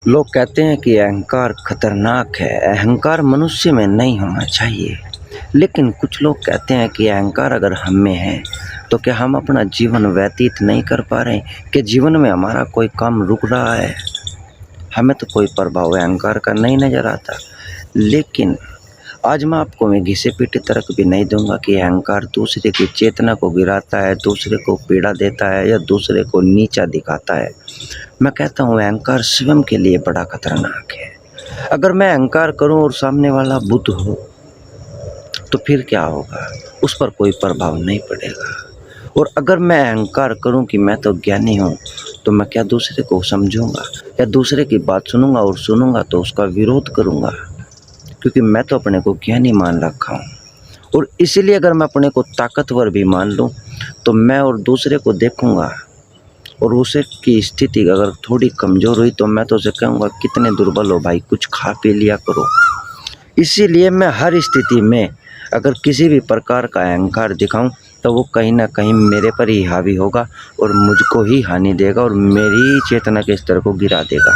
लोग कहते हैं कि अहंकार खतरनाक है, अहंकार मनुष्य में नहीं होना चाहिए। लेकिन कुछ लोग कहते हैं कि अहंकार अगर हम में है तो क्या हम अपना जीवन व्यतीत नहीं कर पा रहे, कि जीवन में हमारा कोई काम रुक रहा है। हमें तो कोई प्रभाव अहंकार का नहीं नज़र आता। लेकिन आज मैं आपको मैं घिसे पीटे तर्क भी नहीं दूंगा कि अहंकार दूसरे की चेतना को गिराता है, दूसरे को पीड़ा देता है या दूसरे को नीचा दिखाता है। मैं कहता हूँ अहंकार स्वयं के लिए बड़ा खतरनाक है। अगर मैं अहंकार करूँ और सामने वाला बुद्ध हो तो फिर क्या होगा, उस पर कोई प्रभाव नहीं पड़ेगा। और अगर मैं अहंकार करूं कि मैं तो ज्ञानी हूं, तो मैं क्या दूसरे को समझूंगा या दूसरे की बात सुनूंगा, और सुनूंगा तो उसका विरोध करूंगा, क्योंकि मैं तो अपने को ज्ञानी मान रखा हूँ। और इसीलिए अगर मैं अपने को ताकतवर भी मान लूँ तो मैं और दूसरे को देखूंगा और उसे की स्थिति अगर थोड़ी कमज़ोर हुई तो मैं तो उसे कहूँगा कितने दुर्बल हो भाई, कुछ खा पी लिया करो। इसीलिए मैं हर स्थिति में अगर किसी भी प्रकार का अहंकार दिखाऊं तो वो कहीं ना कहीं मेरे पर ही हावी होगा और मुझको ही हानि देगा और मेरी चेतना के स्तर को गिरा देगा।